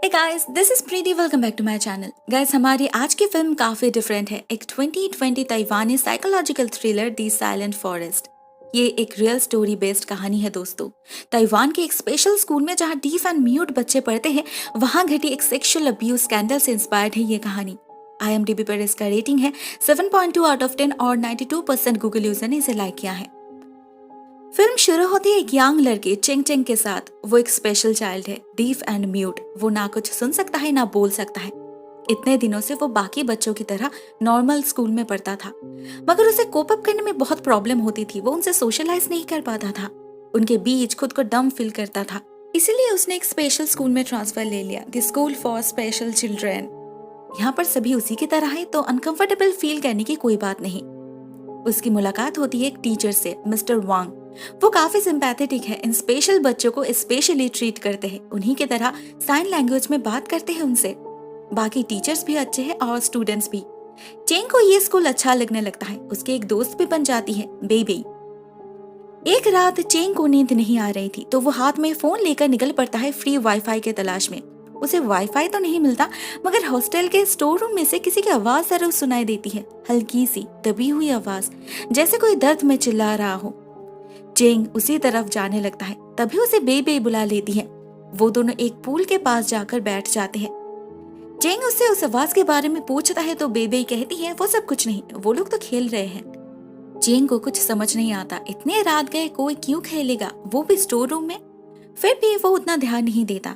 Hey guys, this is Preeti. Welcome back to my channel. Guys, हमारी आज की film काफी डिफरेंट है। एक 2020 ताइवानी psychological thriller the silent forest. ये एक रियल स्टोरी बेस्ड कहानी है दोस्तों। ताइवान के एक स्पेशल स्कूल में जहाँ डीफ एंड म्यूट बच्चे पढ़ते हैं, वहाँ घटी एक सेक्सुअल अब्यूज स्कैंडल से इंस्पायर्ड है ये कहानी। IMDb पर इसका रेटिंग है 7.2 आउट ऑफ 10 और 92% गूगल यूजर ने इसे लाइक किया है। फिल्म शुरू होती है एक यंग लड़के चेंग चेंग के साथ। वो एक स्पेशल चाइल्ड है, डीफ एंड म्यूट। वो ना कुछ सुन सकता है ना बोल सकता है। इतने दिनों से वो बाकी बच्चों की तरह नॉर्मल स्कूल में पढ़ता था, मगर उसे कोप अप करने में बहुत प्रॉब्लम होती थी। वो उनसे सोशलाइज नहीं कर पाता था, उनके बीच खुद को डम फील करता था। इसीलिए उसने एक स्पेशल स्कूल में ट्रांसफर ले लिया, the school for special children. यहाँ पर सभी उसी की तरह है, तो अनकंफर्टेबल फील करने की कोई बात नहीं। उसकी मुलाकात होती है एक टीचर से, मिस्टर वांग। वो काफी सिंपैथेटिक है। इन स्पेशल बच्चों को स्पेशली ट्रीट करते हैं, उन्हीं की तरह साइन लैंग्वेज में बात करते हैं उनसे। बाकी टीचर्स भी अच्छे हैं और स्टूडेंट्स भी। चेंग को ये स्कूल अच्छा लगने लगता है। उसके एक दोस्त भी बन जाती है, बेबी। एक रात चेंग को नींद नहीं आ रही थी, तो वो हाथ में फोन लेकर निकल पड़ता है फ्री वाईफाई के तलाश में। उसे वाईफाई तो नहीं मिलता, मगर हॉस्टल के स्टोर रूम में से किसी की आवाज जरूर सुनाई देती है, हल्की सी दबी हुई आवाज, जैसे कोई दर्द में चिल्ला रहा हो। चेंग उसी तरफ जाने लगता है, तभी उसे बेबे बुला लेती है। वो दोनों एक पूल के पास जाकर बैठ जाते हैं। चेंग उससे उस आवाज के बारे में पूछता है तो बेबे कहती है वो सब कुछ नहीं, वो लोग तो खेल रहे हैं। चेंग को कुछ समझ नहीं आता, इतने रात गए कोई क्यों खेलेगा, वो भी स्टोर रूम में। फिर भी वो उतना ध्यान नहीं देता।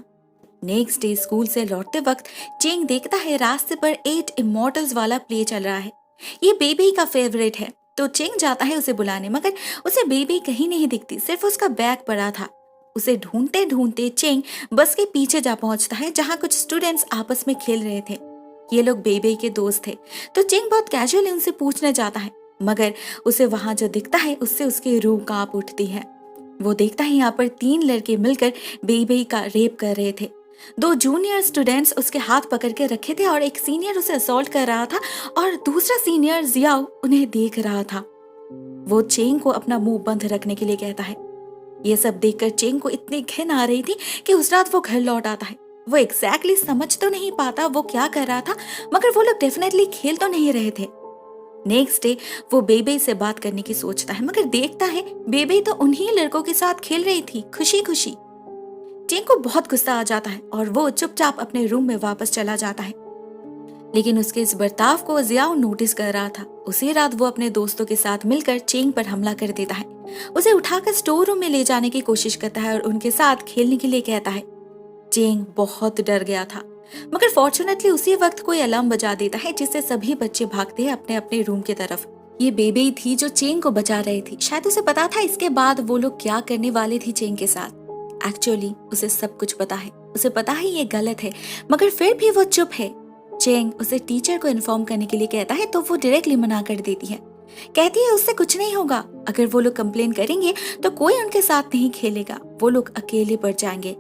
नेक्स्ट डे स्कूल से लौटते वक्त चेंग देखता है रास्ते पर 8 इमॉर्टल्स वाला प्ले चल रहा है। ये बेबी का फेवरेट है, तो चेंग जाता है उसे बुलाने, मगर उसे बेबी कहीं नहीं दिखती, सिर्फ उसका बैग पड़ा था। उसे ढूंढते ढूंढते चेंग बस के पीछे जा पहुंचता है, जहां कुछ स्टूडेंट्स आपस में खेल रहे थे। ये लोग बेबी के दोस्त थे, तो चेंग बहुत कैजुअली उनसे पूछने जाता है, मगर उसे वहां जो दिखता है उससे उसकी रूह कांप उठती है। वो देखता है यहाँ पर 3 लड़के मिलकर बेबी का रेप कर रहे थे। 2 जूनियर स्टूडेंट्स उसके हाथ पकड़ के रखे थे और एक सीनियर उसे असॉल्ट कर रहा था और दूसरा सीनियर जियाओ उन्हें देख रहा था। वो चेंग को अपना मुंह बंद रखने के लिए कहता है। ये सब देखकर चेंग को इतनी घिन आ रही थी कि उस रात वो घर लौट आता है। वो एग्जैक्टली समझ तो नहीं पाता वो क्या कर रहा था, मगर वो लोग डेफिनेटली खेल तो नहीं रहे थे। नेक्स्ट डे वो बेबे से बात करने की सोचता है, मगर देखता है बेबे तो उन्हीं लड़कों के साथ खेल रही थी खुशी खुशी। चेंग को बहुत गुस्सा आ जाता है और वो चुपचाप अपने रूम में वापस चला जाता है। लेकिन उसके इस बर्ताव को जियाओ नोटिस कर रहा था। उसी रात वो अपने दोस्तों के साथ मिलकर चेंग पर हमला कर देता है। उसे उठाकर स्टोर रूम में ले जाने की कोशिश करता है और उनके साथ खेलने के लिए कहता है। चेंग बहुत डर गया था, मगर फॉर्चुनेटली उसी वक्त कोई अलार्म बजा देता है, जिससे सभी बच्चे भागते हैं अपने अपने रूम की तरफ। ये बेबी थी जो चेंग को बचा रही थी। शायद उसे पता था इसके बाद वो लोग क्या करने वाले थी चेंग के साथ। एक्चुअली उसे सब कुछ पता है, उसे पता है ये गलत है, मगर फिर भी वो चुप है। चेंग उसे टीचर को इन्फॉर्म करने के लिए कहता है, तो वो डायरेक्टली मना कर देती है। कहती है उससे कुछ नहीं होगा, अगर वो लोग कंप्लेन करेंगे तो कोई उनके साथ नहीं खेलेगा, वो लोग अकेले पड़ जाएंगे।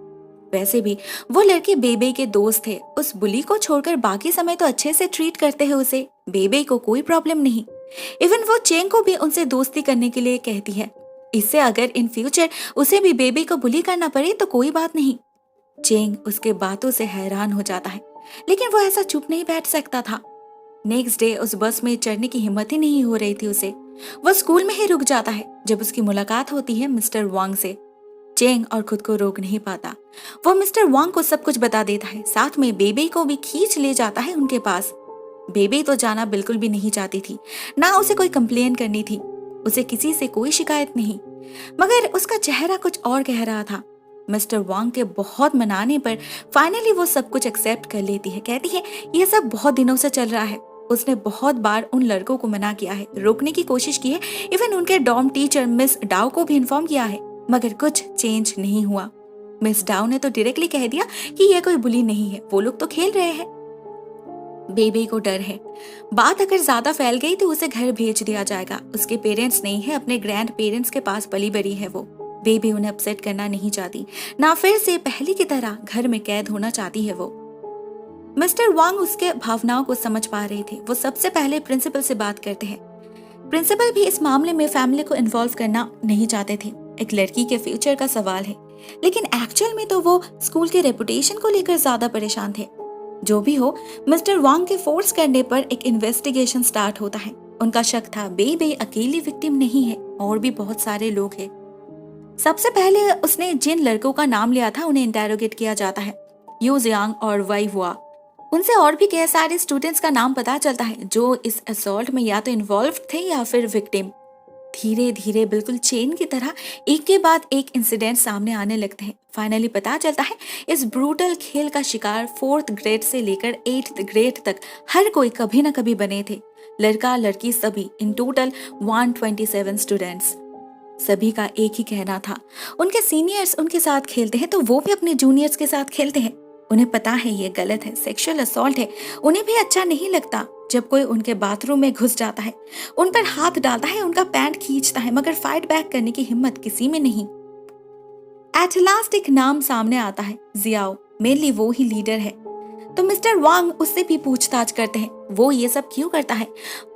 वैसे भी वो लड़के बेबे के दोस्त थे, उस बुली को छोड़कर बाकी समय तो अच्छे से ट्रीट करते हैं उसे। बेबे को कोई प्रॉब्लम नहीं। इवन वो चेंग को भी उनसे दोस्ती करने के लिए कहती है। इससे अगर इन फ्यूचर उसे भी बेबी को बुली करना पड़े तो कोई बात नहीं। चेंग उसके बातों से हैरान हो जाता है, लेकिन वो ऐसा चुप नहीं बैठ सकता था। नेक्स्ट डे उस बस में चढ़ने की हिम्मत ही नहीं हो रही थी उसे। वो स्कूल में ही रुक जाता है जब उसकी मुलाकात होती है मिस्टर वांग से। चेंग और खुद को रोक नहीं पाता। वो मिस्टर वांग को सब कुछ बता देता है, साथ में बेबी को भी खींच ले जाता है उनके पास। बेबी तो जाना बिल्कुल भी नहीं चाहती थी, ना उसे कोई कंप्लेन करनी थी, उसे किसी से कोई शिकायत नहीं, मगर उसका चेहरा कुछ और कह रहा था। मिस्टर वांग के बहुत मनाने पर फाइनली वो सब कुछ एक्सेप्ट कर लेती है। कहती है ये सब बहुत दिनों से चल रहा है, उसने बहुत बार उन लड़कों को मना किया है, रोकने की कोशिश की है, इवन उनके डॉर्म टीचर मिस डाओ को भी इन्फॉर्म किया है, मगर कुछ चेंज नहीं हुआ। मिस डाओ ने तो डायरेक्टली कह दिया कि ये कोई बुली नहीं है, वो लोग तो खेल रहे हैं। बेबी को डर है, बात अगर ज्यादा फैल गई तो उसे घर भेज दिया जाएगा। उसके पेरेंट्स नहीं है, अपने ग्रैंड पेरेंट्स के पास पली बड़ी है वो। बेबी उन्हें अपसेट करना नहीं चाहती, ना फिर से पहले की तरह घर में कैद होना चाहती है वो। मिस्टर वांग उसके भावनाओं को समझ पा रहे थे। वो सबसे पहले प्रिंसिपल से बात करते हैं। प्रिंसिपल भी इस मामले में फैमिली को इन्वॉल्व करना नहीं चाहते थे। एक लड़की के फ्यूचर का सवाल है, लेकिन एक्चुअल में तो वो स्कूल के रेपुटेशन को लेकर ज्यादा परेशान थे। जो भी हो, मिस्टर वांग के फोर्स करने पर एक इन्वेस्टिगेशन स्टार्ट होता है। उनका शक था बेबे अकेली विक्टिम नहीं है, और भी बहुत सारे लोग हैं। सबसे पहले उसने जिन लड़कों का नाम लिया था उन्हें इंटेरोगेट किया जाता है, यू जियांग और वाई हुआ। उनसे और भी कई सारे स्टूडेंट्स का नाम पता चलता है जो इस असॉल्ट में या तो इन्वॉल्व थे या फिर विक्टिम। धीरे धीरे बिल्कुल चेन की तरह एक के बाद एक इंसिडेंट सामने आने लगते हैं। फाइनली पता चलता है इस ब्रूटल खेल का शिकार 4th ग्रेड से लेकर 8th ग्रेड तक हर कोई कभी न कभी बने थे। लड़का लड़की सभी, इन टोटल 127 स्टूडेंट्स। सभी का एक ही कहना था, उनके सीनियर्स उनके साथ खेलते हैं तो वो भी अपने जूनियर्स के साथ खेलते हैं। उन्हें पता है ये गलत है, सेक्सुअल असॉल्ट है। उन्हें भी अच्छा नहीं लगता जब कोई उनके बाथरूम में घुस जाता है, उन पर हाथ डालता है, उनका पैंट खींचता है, मगर फाइट बैक करने की हिम्मत किसी में नहीं। एट लास्ट एक नाम सामने आता है, जियाओ। मेनली वो ही लीडर है। तो मिस्टर वांग उससे भी पूछताछ करते हैं, वो ये सब क्यों करता है,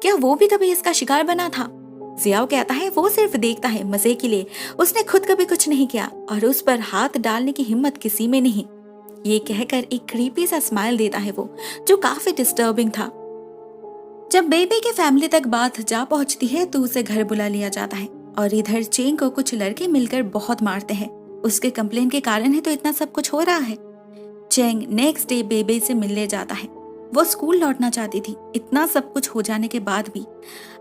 क्या वो भी कभी इसका शिकार बना था। जियाओ कहता है वो सिर्फ देखता है मजे के लिए, उसने खुद कभी कुछ नहीं किया और उस पर हाथ डालने की हिम्मत किसी में नहीं। ये कहकर एक क्रीपी सा स्माइल देता है वो, जो काफी डिस्टर्बिंग था। जब बेबी के फैमिली तक बात जा पहुंचती है तो उसे घर बुला लिया जाता है और इधर चेंग को कुछ लड़के मिलकर बहुत मारते हैं। उसके कंप्लेन के कारण ही तो इतना सब कुछ हो रहा है। चेंग नेक्स्ट डे बेबी से मिलने जाता है। वो स्कूल लौटना चाहती थी, इतना सब कुछ हो जाने के बाद भी।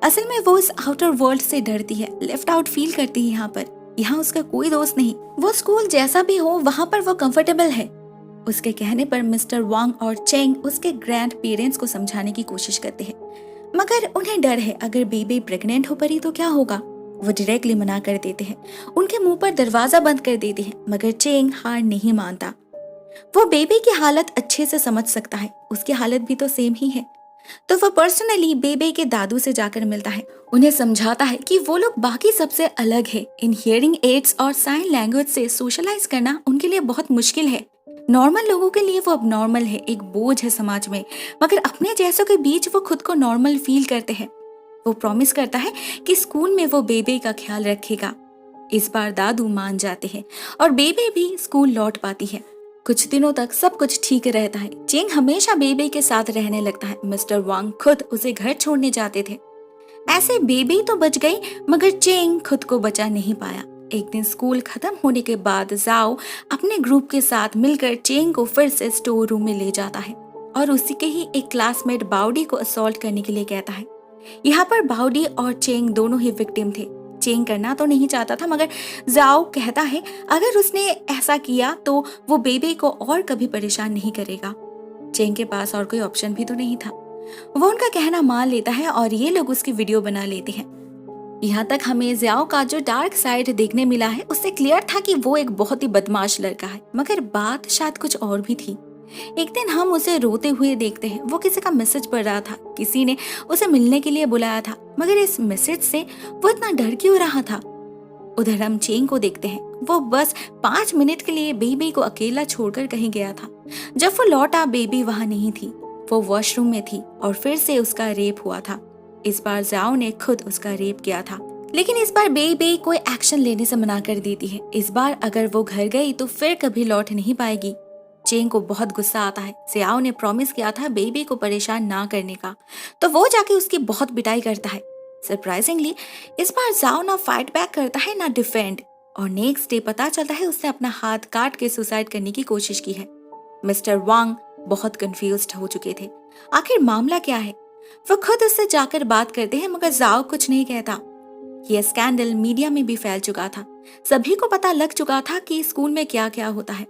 असल में वो इस आउटर वर्ल्ड से डरती है, लेफ्ट आउट फील करती है। यहाँ उसका कोई दोस्त नहीं। वो स्कूल जैसा भी हो वहाँ पर वो कंफर्टेबल है। उसके कहने पर मिस्टर वांग और चेंग उसके ग्रैंड पेरेंट्स को समझाने की कोशिश करते हैं, मगर उन्हें डर है अगर बेबी प्रेग्नेंट हो पड़ी तो क्या होगा। वो डायरेक्टली मना कर देते हैं, उनके मुंह पर दरवाजा बंद कर देते हैं, मगर चेंग हार नहीं मानता। वो बेबी की हालत अच्छे से समझ सकता है, उसकी हालत भी तो सेम ही है। तो वो पर्सनली बेबी के दादू से जाकर मिलता है, उन्हें समझाता है कि वो लोग बाकी सबसे अलग है। इन हियरिंग एड्स और साइन लैंग्वेज से सोशलाइज करना उनके लिए बहुत मुश्किल है। नॉर्मल लोगों के लिए वो अब नॉर्मल है, एक बोझ है समाज में, मगर अपने जैसों के बीच वो खुद को नॉर्मल फील करते हैं। वो प्रॉमिस करता है कि स्कूल में वो बेबी का ख्याल रखेगा। इस बार दादू मान जाते हैं और बेबी भी स्कूल लौट पाती है। कुछ दिनों तक सब कुछ ठीक रहता है। चेंग हमेशा बेबी के साथ रहने लगता है। मिस्टर वांग खुद उसे घर छोड़ने जाते थे। ऐसे बेबी तो बच गई, मगर चेंग खुद को बचा नहीं पाया। एक दिन स्कूल खत्म होने के बाद जाओ अपने ग्रुप के साथ मिलकर चेंग को फिर से स्टोर रूम में ले जाता है और उसी के ही एक क्लासमेट बाउडी को असॉल्ट करने के लिए कहता है। यहाँ पर बाउडी और चेंग दोनों ही विक्टिम थे। चेंग करना तो नहीं चाहता था, मगर जाओ कहता है अगर उसने ऐसा किया तो वो बेबी को और कभी परेशान नहीं करेगा। चेंग के पास और कोई ऑप्शन भी तो नहीं था। वो उनका कहना मान लेता है और ये लोग उसकी वीडियो बना लेते हैं। यहाँ तक हमें जियाओ का जो डार्क साइड देखने मिला है, उससे क्लियर था कि वो एक बहुत ही बदमाश लड़का है, मगर बात शायद कुछ और भी थी। एक दिन हम उसे रोते हुए देखते हैं। वो किसी का मैसेज पढ़ रहा था, किसी ने उसे मिलने के लिए बुलाया था, मगर इस मैसेज से वो इतना डर क्यों रहा था। उधर हम चेंग को देखते हैं। वो बस 5 मिनट के लिए बेबी को अकेला छोड़कर कहीं गया था। जब वो लौटा बेबी वहां नहीं थी, वो वॉशरूम में थी और फिर से उसका रेप हुआ था। इस बार जाओ ने खुद उसका रेप किया था, लेकिन इस बार बेबी कोई एक्शन लेने से मना कर देती है। इस बार अगर वो घर गई तो फिर कभी लौट नहीं पाएगी। चेंग को बहुत गुस्सा आता है। जियाओ ने प्रॉमिस किया था बेबी को परेशान ना करने का, तो वो जाके उसकी बहुत पिटाई करता है। सरप्राइजिंगली इस बार जाओ ना फाइट बैक करता है ना डिफेंड, और नेक्स्ट डे पता चलता है उसने अपना हाथ काट के सुसाइड करने की कोशिश की है। मिस्टर वांग बहुत कंफ्यूज्ड हो चुके थे, आखिर मामला क्या है। वो खुद उससे जाकर बात करते हैं, मगर जाओ कुछ नहीं कहता। यह स्कैंडल मीडिया में भी फैल चुका था, सभी को पता लग चुका था कि स्कूल में क्या क्या होता है।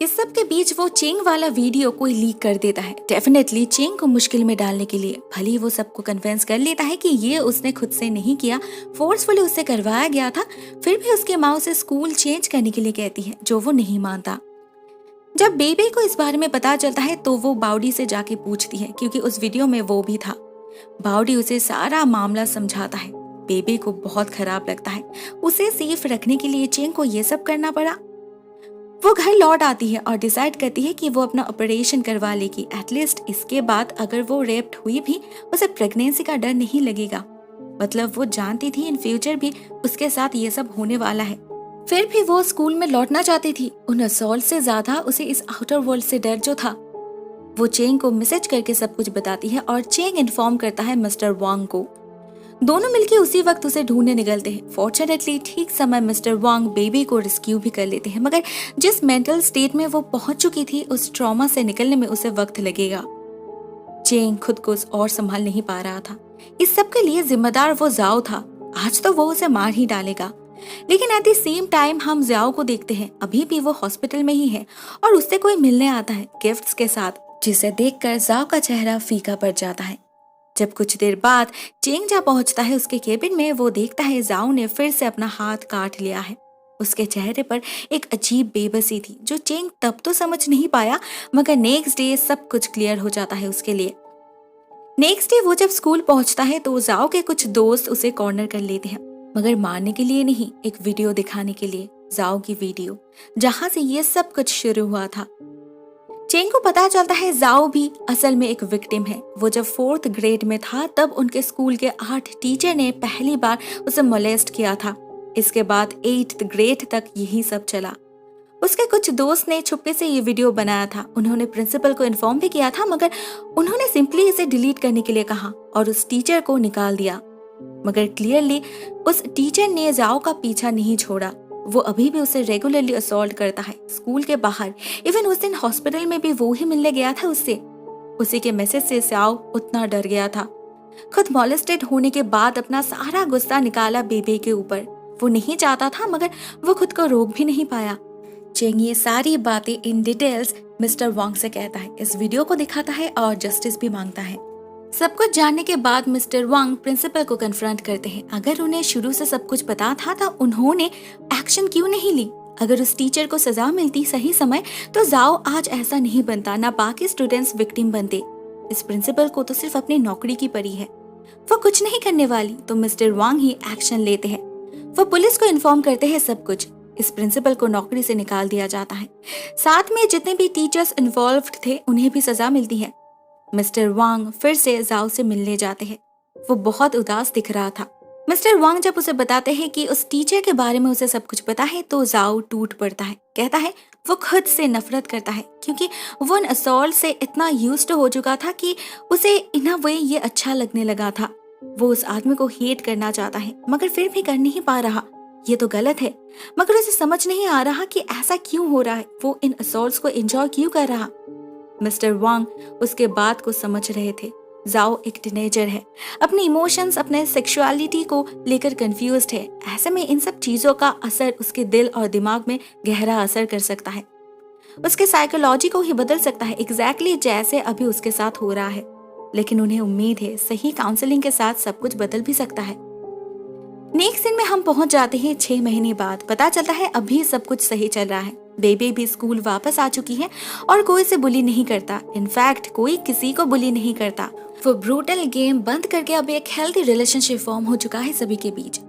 इस सब के बीच वो चेंग वाला वीडियो कोई लीक कर देता है, डेफिनेटली चेंग को मुश्किल में डालने के लिए। भले वो सबको कन्विंस कर लेता है कि ये उसने खुद से नहीं किया, फोर्सफुली उससे करवाया गया था, फिर भी उसके माँ उसे स्कूल चेंज करने के लिए कहती है, जो वो नहीं मानता। जब बेबी को इस बारे में पता चलता है तो वो बाउडी से जाके पूछती है, क्योंकि उस वीडियो में वो भी था। बाउडी उसे सारा मामला समझाता है। बेबी को बहुत खराब लगता है, उसे सेफ रखने के लिए चेंग को ये सब करना पड़ा। वो घर लौट आती है और डिसाइड करती है कि वो अपना ऑपरेशन करवा लेगी। एटलीस्ट इसके बाद अगर वो रेप्ड हुई भी उसे प्रेगनेंसी का डर नहीं लगेगा। मतलब वो जानती थी इन फ्यूचर भी उसके साथ ये सब होने वाला है। फिर भी वो स्कूल में लौटना चाहती थी। उन असॉल्ट से ज्यादा उसे इस आउटर वर्ल्ड से डर जो था। वो चेंग को मैसेज करके सब कुछ बताती है और चेंग इन्फॉर्म करता है मिस्टर वांग को। दोनों मिलकर उसी वक्त उसे ढूंढने निकलते हैं। फॉर्चुनेटली ठीक समय मिस्टर वांग बेबी को रेस्क्यू भी कर लेते हैं, मगर जिस मेंटल स्टेट में वो पहुंच चुकी थी उस ट्रॉमा से निकलने में उसे वक्त लगेगा। चेंग खुद को और संभाल नहीं पा रहा था। इस सब के लिए जिम्मेदार वो जाओ था। आज तो वो उसे मार ही डालेगा। लेकिन एट द सेम टाइम हम जाओ को देखते हैं। अभी भी वो हॉस्पिटल में ही है और उससे कोई मिलने आता है गिफ्ट्स के साथ, जिसे देखकर जाओ का चेहरा फीका पड़ जाता है। जब कुछ देर बाद चेंग जा पहुंचता है उसके केबिन में, वो देखता है जाओ ने फिर से अपना हाथ काट लिया है। उसके चेहरे पर एक अजीब बेबसी थी जो चेंग तब तो समझ नहीं पाया, मगर नेक्स्ट डे सब कुछ क्लियर हो जाता है उसके लिए। नेक्स्ट डे वो जब स्कूल पहुंचता है तो जाओ के कुछ दोस्त उसे कॉर्नर कर लेते हैं, मगर मारने के लिए नहीं, एक वीडियो दिखाने के लिए। जाओ की वीडियो जहां से ये सब कुछ शुरू हुआ था। चेंग को पता चलता है जाओ भी असल में एक विक्टिम है। वो जब 4th ग्रेड में था तब उनके स्कूल के 8 टीचर ने पहली बार उसे मोलेस्ट किया था। इसके बाद 8th ग्रेड तक यही सब चला। उसके कुछ दोस्त ने छुपके से ये वीडियो बनाया था। उन्होंने प्रिंसिपल को इन्फॉर्म भी किया था, मगर उन्होंने सिंपली इसे डिलीट करने के लिए कहा और उस टीचर को निकाल दिया। मगर क्लियरली उस टीचर ने जाओ का पीछा नहीं छोड़ा। वो अभी भी उसे रेगुलरली असॉल्ट करता है स्कूल के बाहर। इवन उस दिन हॉस्पिटल में भी वो ही मिलने गया था उससे। उसी के मैसेज से जाओ उतना डर गया था। खुद मॉलेस्टेड होने के बाद अपना सारा गुस्सा निकाला बेबी के ऊपर। वो नहीं चाहता था, मगर वो खुद को रोक भी नहीं पाया। चेंग ये सारी बातें इन डिटेल्स मिस्टर वांग से कहता है, इस वीडियो को दिखाता है और जस्टिस भी मांगता है। सब कुछ जानने के बाद मिस्टर वांग प्रिंसिपल को कन्फ्रंट करते हैं। अगर उन्हें शुरू से सब कुछ पता था तो उन्होंने एक्शन क्यों नहीं ली? अगर उस टीचर को सजा मिलती सही समय तो जाओ आज ऐसा नहीं बनता, ना बाकी स्टूडेंट्स विक्टिम बनते। इस प्रिंसिपल को तो सिर्फ अपनी नौकरी की पड़ी है, वो कुछ नहीं करने वाली। तो मिस्टर वांग ही एक्शन लेते हैं। वो पुलिस को इन्फॉर्म करते हैं सब कुछ। इस प्रिंसिपल को नौकरी से निकाल दिया जाता है। साथ में जितने भी टीचर्स इन्वॉल्व्ड थे उन्हें भी सजा मिलती है। मिस्टर वांग फिर से जाओ से मिलने जाते हैं। वो बहुत उदास दिख रहा था। मिस्टर वांग जब उसे बताते हैं कि उस टीचर के बारे में उसे सब कुछ पता है तो जाओ टूट पड़ता है। कहता है वो खुद से नफरत करता है क्योंकि वो उन असॉल्ट से इतना यूज्ड हो चुका था कि उसे इन अ वे ये अच्छा लगने लगा था। वो उस आदमी को हेट करना चाहता है, मगर फिर भी कर नहीं पा रहा। ये तो गलत है, मगर उसे समझ नहीं आ रहा कि ऐसा क्यों हो रहा है। वो इन असॉल्ट्स को एंजॉय क्यों कर रहा। मिस्टर वांग उसके बात को समझ रहे थे। जाओ एक टीनेजर है, अपने इमोशंस, अपने सेक्सुअलिटी को लेकर कंफ्यूज्ड है। ऐसे में इन सब चीजों का असर उसके दिल और दिमाग में गहरा असर कर सकता है, उसके साइकोलॉजी को ही बदल सकता है, एग्जैक्टली जैसे अभी उसके साथ हो रहा है। लेकिन उन्हें उम्मीद है सही काउंसलिंग के साथ सब कुछ बदल भी सकता है। नेक्स्ट दिन में हम पहुंच जाते हैं 6 महीने बाद। पता चलता है अभी सब कुछ सही चल रहा है। बेबी भी स्कूल वापस आ चुकी है और कोई से बुली नहीं करता। इनफैक्ट कोई किसी को बुली नहीं करता। वो ब्रूटल गेम बंद करके अब एक हेल्दी रिलेशनशिप फॉर्म हो चुका है सभी के बीच।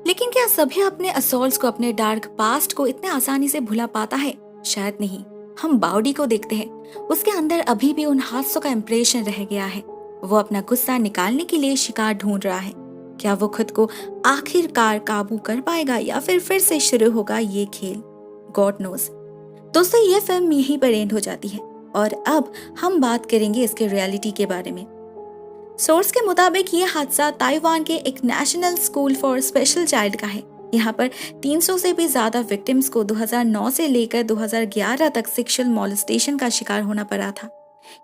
लेकिन क्या सभी अपने असॉल्ट्स को, अपने डार्क पास्ट को इतने आसानी से भुला पाता है? शायद नहीं। हम बाउडी को देखते हैं, उसके अंदर अभी भी उन हादसों का इम्प्रेशन रह गया है। वो अपना गुस्सा निकालने के लिए शिकार ढूंढ रहा है। क्या वो खुद को आखिरकार काबू कर पाएगा या फिर से शुरू होगा ये खेल? God knows. दोस्तों ये फिल्म यहीं पर एंड हो जाती है और अब हम बात करेंगे इसके रियलिटी के बारे में। सोर्स के मुताबिक ये हादसा ताइवान के एक national school for special child का है। यहाँ पर 300 से भी ज्यादा विक्टिम्स को 2009 से लेकर 2011 तक सेक्सुअल मॉलेस्टेशन का शिकार होना पड़ा था।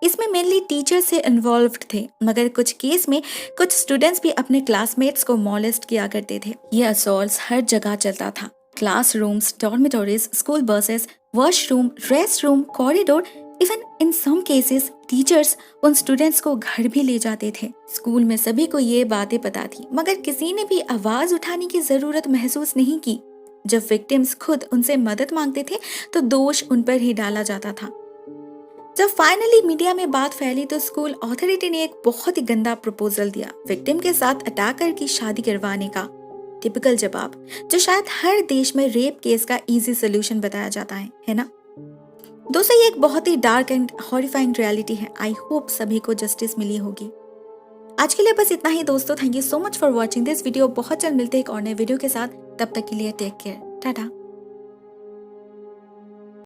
इसमें मेनली टीचर से इन्वॉल्व्ड थे, मगर कुछ केस में कुछ स्टूडेंट्स भी अपने क्लासमेट्स को मॉलेस्ट किया करते थे। ये असॉल्ट्स हर जगह चलता था। Classrooms, dormitories, school buses, washroom, rest room, corridor, even in some cases teachers उन स्टूडेंट्स को घर भी ले जाते थे। स्कूल में सभी को ये बातें पता थी, मगर किसी ने भी आवाज उठाने की जरूरत महसूस नहीं की। जब विक्टिम्स खुद उनसे मदद मांगते थे तो दोष उन पर ही डाला जाता था। जब फाइनली मीडिया में बात फैली तो स्कूल अथॉरिटी ने एक बहुत ही गंदा प्रपोजल दिया, विक्टिम के साथ अटैकर की शादी करवाने का। टिपिकल जवाब जो शायद हर देश में रेप केस का इजी सोल्यूशन बताया जाता है ना? दोस्तों ये एक बहुत ही डार्क एंड हॉरिफाइंग रियलिटी है। आई होप सभी को जस्टिस मिली होगी। आज के लिए बस इतना ही दोस्तों। Thank you so much for watching this video. बहुत जल्द मिलते हैं एक और नए वीडियो के साथ। तब तक के लिए टेक केयर, टाटा।